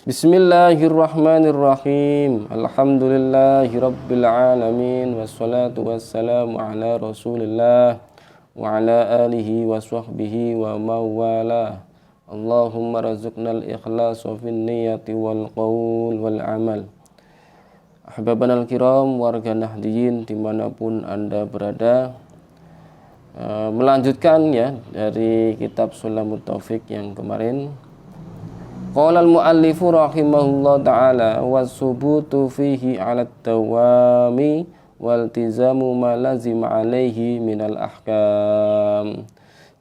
Bismillahirrahmanirrahim. Alhamdulillahirabbil alamin wassalatu wassalamu ala Rasulillah wa ala alihi wa sahbihi wa mawala. Allahumma razuqnal ikhlas fin niyyati wal qaul wal amal. Ahbabanal kiram, warga Nahdiyin dimanapun Anda berada, melanjutkan ya dari kitab Sulamut Taufik yang kemarin. Qala al-muallifu rahimahullah ta'ala was-subutu fihi 'ala at-tawami wal-tizamu ma lazim 'alaihi minal ahkam.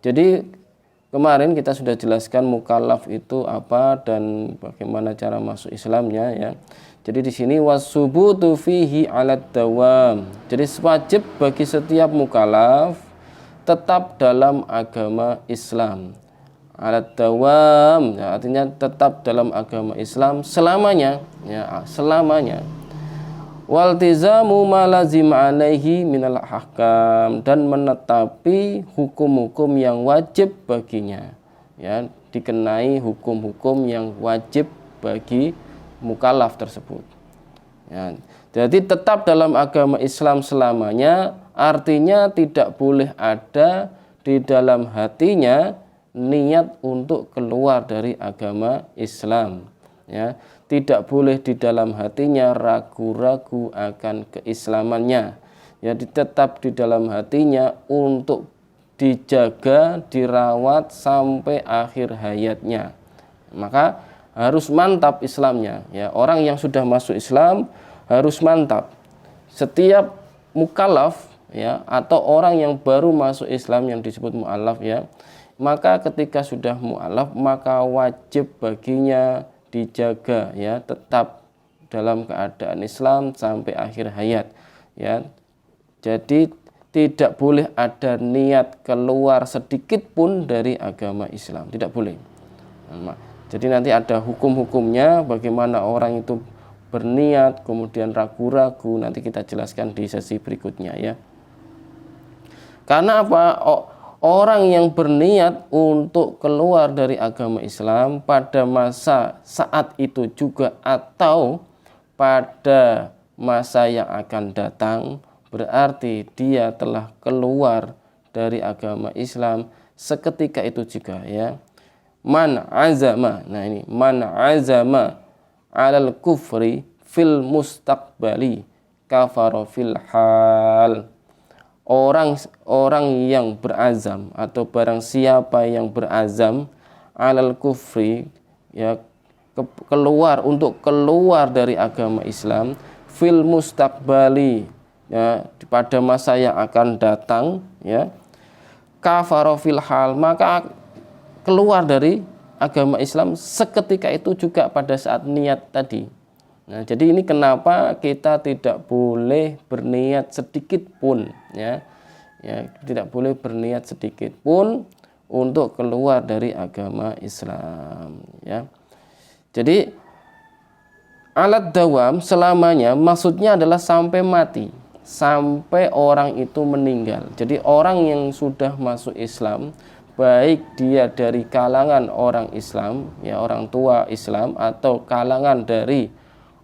Jadi kemarin kita sudah jelaskan mukallaf itu apa dan bagaimana cara masuk Islamnya ya. Jadi di sini was-subutu fihi 'ala at-tawam. Jadi wajib bagi setiap mukallaf tetap dalam agama Islam. Alat dawam ya, artinya tetap dalam agama Islam selamanya ya, selamanya. Waltizamu ma lazim alaihi minal ahkam, dan menetapi hukum-hukum yang wajib baginya ya, dikenai hukum-hukum yang wajib bagi mukallaf tersebut ya. Jadi tetap dalam agama Islam selamanya artinya tidak boleh ada di dalam hatinya niat untuk keluar dari agama Islam ya. Tidak boleh di dalam hatinya ragu-ragu akan keislamannya ya. Tetap di dalam hatinya untuk dijaga, dirawat sampai akhir hayatnya. Maka harus mantap Islamnya ya. Orang yang sudah masuk Islam harus mantap. Setiap mukallaf ya, atau orang yang baru masuk Islam yang disebut mu'allaf ya, maka ketika sudah mu'allaf maka wajib baginya dijaga ya, tetap dalam keadaan Islam sampai akhir hayat ya. Jadi tidak boleh ada niat keluar sedikit pun dari agama Islam, tidak boleh. Jadi nanti ada hukum-hukumnya, bagaimana orang itu berniat kemudian ragu-ragu, nanti kita jelaskan di sesi berikutnya ya. Karena apa? Orang yang berniat untuk keluar dari agama Islam pada masa saat itu juga atau pada masa yang akan datang, berarti dia telah keluar dari agama Islam seketika itu juga ya. Man azama, nah ini man azama alal kufri fil mustaqbali kafara fil hal. Orang yang berazam atau barang siapa yang berazam alal kufri ya, keluar dari agama Islam fil mustaqbali ya, pada masa yang akan datang ya, kafara fil hal, maka keluar dari agama Islam seketika itu juga pada saat niat tadi. Nah, jadi ini kenapa kita tidak boleh berniat sedikit pun ya. Ya, tidak boleh berniat sedikit pun untuk keluar dari agama Islam ya. Jadi alat dawam selamanya maksudnya adalah sampai mati, sampai orang itu meninggal. Jadi orang yang sudah masuk Islam, baik dia dari kalangan orang Islam ya, orang tua Islam, atau kalangan dari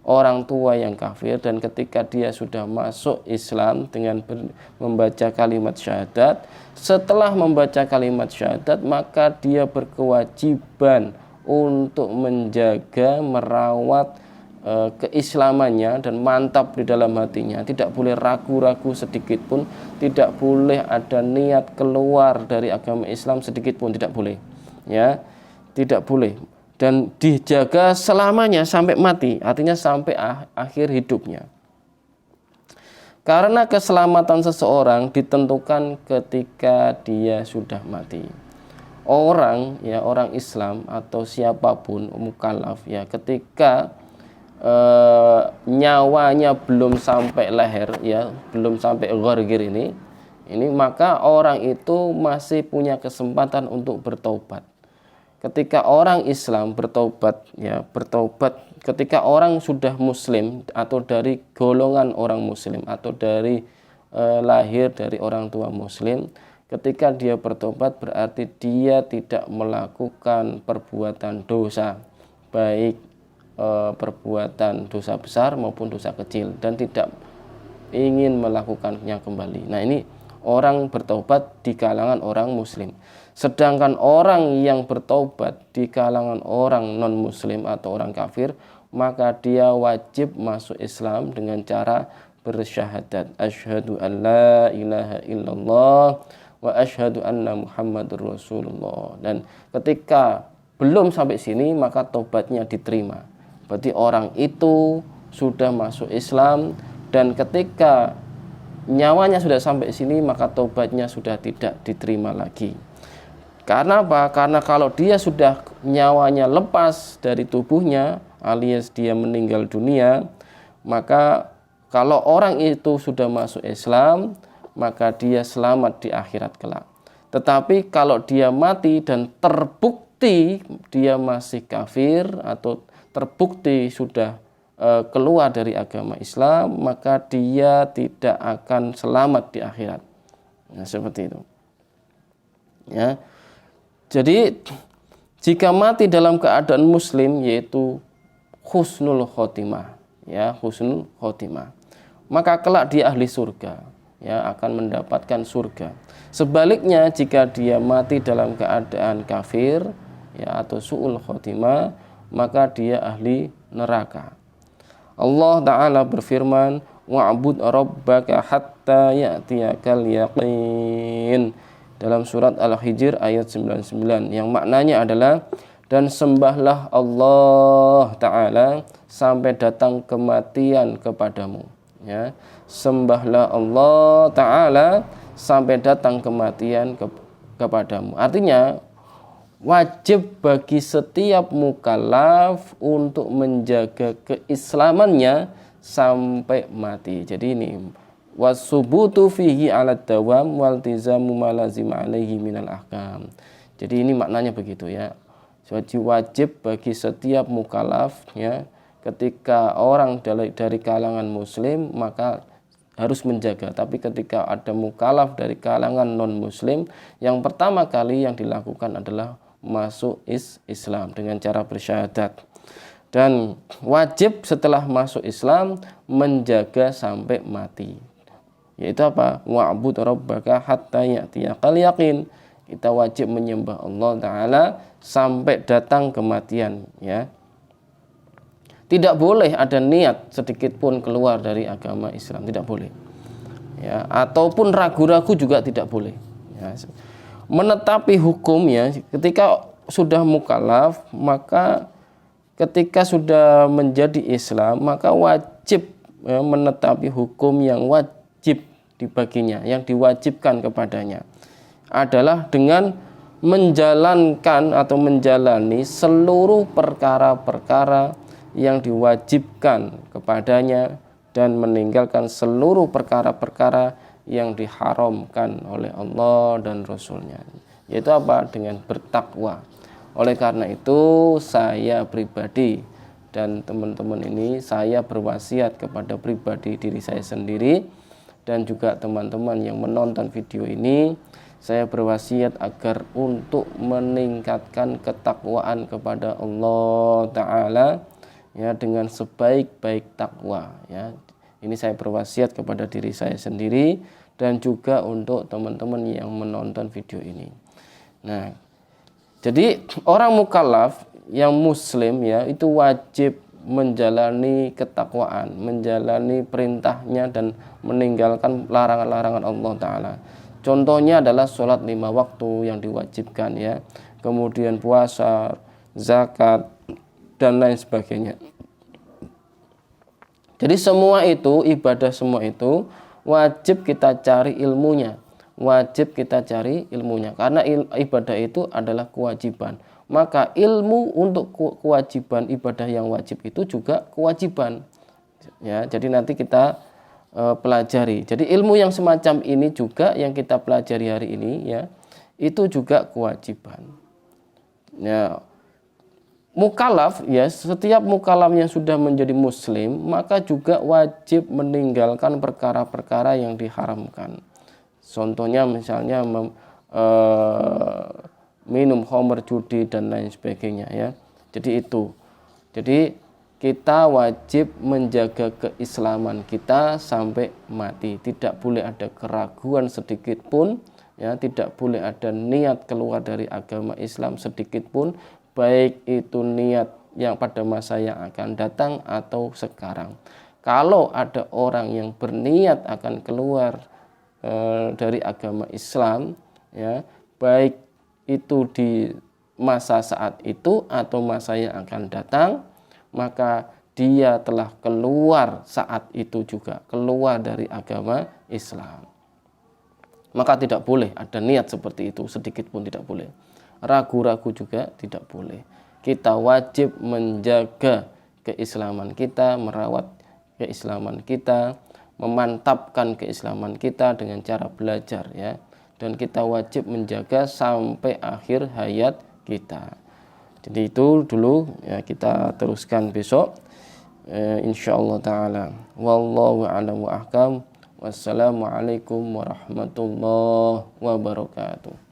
orang tua yang kafir, dan ketika dia sudah masuk Islam dengan membaca kalimat syahadat, setelah membaca kalimat syahadat maka dia berkewajiban untuk menjaga, merawat keislamannya dan mantap di dalam hatinya. Tidak boleh ragu-ragu sedikit pun, tidak boleh ada niat keluar dari agama Islam sedikit pun, tidak boleh ya, tidak boleh. Dan dijaga selamanya sampai mati, artinya sampai akhir hidupnya. Karena keselamatan seseorang ditentukan ketika dia sudah mati. Orang ya, orang Islam atau siapapun mukallaf ya, ketika nyawanya belum sampai leher ya, belum sampai ghargir ini, maka orang itu masih punya kesempatan untuk bertobat. Ketika orang Islam bertobat ya, ketika orang sudah muslim atau dari golongan orang muslim atau dari lahir dari orang tua muslim, ketika dia bertobat berarti dia tidak melakukan perbuatan dosa, baik perbuatan dosa besar maupun dosa kecil dan tidak ingin melakukannya kembali. Nah, ini orang bertaubat di kalangan orang muslim. Sedangkan orang yang bertaubat di kalangan orang non-muslim atau orang kafir, maka dia wajib masuk Islam dengan cara bersyahadat, asyhadu an la ilaha illallah wa asyhadu anna muhammadur rasulullah. Dan ketika belum sampai sini, maka taubatnya diterima. Berarti orang itu sudah masuk Islam, dan ketika nyawanya sudah sampai sini, maka taubatnya sudah tidak diterima lagi. Karena apa? Karena kalau dia sudah nyawanya lepas dari tubuhnya, alias dia meninggal dunia, maka kalau orang itu sudah masuk Islam, maka dia selamat di akhirat kelak. Tetapi kalau dia mati dan terbukti dia masih kafir atau terbukti sudah keluar dari agama Islam, maka dia tidak akan selamat di akhirat. Nah, seperti itu. Ya. Jadi jika mati dalam keadaan muslim, yaitu husnul khotimah, ya, husnul khotimah, maka kelak dia ahli surga, ya, akan mendapatkan surga. Sebaliknya jika dia mati dalam keadaan kafir, ya, atau su'ul khotimah, maka dia ahli neraka. Allah Ta'ala berfirman, wa'bud rabbaka hatta ya'tiyakal yaqin, dalam surat Al-Hijr ayat 99, yang maknanya adalah, dan sembahlah Allah Ta'ala sampai datang kematian kepadamu, ya. Sembahlah Allah Ta'ala sampai datang kematian kepadamu. Artinya wajib bagi setiap mukallaf untuk menjaga keislamannya sampai mati. Jadi ini wasubutu fihi 'ala dawam waltizamu malazim 'alaihi minal ahkam. Jadi ini maknanya begitu, ya. Jadi wajib bagi setiap mukallaf, ya, ketika orang dari kalangan muslim maka harus menjaga. Tapi ketika ada mukallaf dari kalangan non muslim, yang pertama kali yang dilakukan adalah masuk Islam dengan cara bersyahadat, dan wajib setelah masuk Islam menjaga sampai mati, yaitu apa? Wa'bud rabbaka hatta ya'tiyakal yaqin. Kita wajib menyembah Allah Ta'ala sampai datang kematian, ya. Tidak boleh ada niat sedikit pun keluar dari agama Islam, tidak boleh, ya, ataupun ragu-ragu juga tidak boleh, ya. Menetapi hukum, ya, ketika sudah mukallaf, maka ketika sudah menjadi Islam, maka wajib, ya, menetapi hukum yang wajib dibaginya, yang diwajibkan kepadanya adalah dengan menjalankan atau menjalani seluruh perkara-perkara yang diwajibkan kepadanya dan meninggalkan seluruh perkara-perkara yang diharamkan oleh Allah dan Rasulnya, yaitu apa? Dengan bertakwa. Oleh karena itu saya pribadi dan teman-teman ini, saya berwasiat kepada pribadi diri saya sendiri dan juga teman-teman yang menonton video ini, saya berwasiat agar untuk meningkatkan ketakwaan kepada Allah Ta'ala, ya, dengan sebaik-baik takwa, ya. Ini saya berwasiat kepada diri saya sendiri dan juga untuk teman-teman yang menonton video ini. Nah, jadi orang mukallaf yang muslim, ya, itu wajib menjalani ketakwaan, menjalani perintahnya dan meninggalkan larangan-larangan Allah Ta'ala. Contohnya adalah sholat 5 waktu yang diwajibkan, ya, kemudian puasa, zakat, dan lain sebagainya. Jadi semua itu, ibadah semua itu wajib kita cari ilmunya, wajib kita cari ilmunya, karena ibadah itu adalah kewajiban. Maka ilmu untuk kewajiban ibadah yang wajib itu juga kewajiban, ya. Jadi nanti kita pelajari. Jadi ilmu yang semacam ini juga yang kita pelajari hari ini, ya, itu juga kewajiban, ya. Mukallaf, ya, setiap mukallaf yang sudah menjadi muslim maka juga wajib meninggalkan perkara-perkara yang diharamkan. Contohnya misalnya minum khamr, judi dan lain sebagainya, ya. Jadi itu. Jadi kita wajib menjaga keislaman kita sampai mati. Tidak boleh ada keraguan sedikit pun, ya, tidak boleh ada niat keluar dari agama Islam sedikit pun, baik itu niat yang pada masa yang akan datang atau sekarang. Kalau ada orang yang berniat akan keluar dari agama Islam, ya, baik itu di masa saat itu atau masa yang akan datang, maka dia telah keluar saat itu juga, keluar dari agama Islam. Maka tidak boleh ada niat seperti itu, sedikit pun tidak boleh. Ragu-ragu juga tidak boleh. Kita wajib menjaga keislaman kita, merawat keislaman kita, memantapkan keislaman kita dengan cara belajar, ya. Dan kita wajib menjaga sampai akhir hayat kita. Jadi itu dulu, ya, kita teruskan besok insyaallah taala. Wallahu a'lam wa ahkam. Wassalamualaikum warahmatullahi wabarakatuh.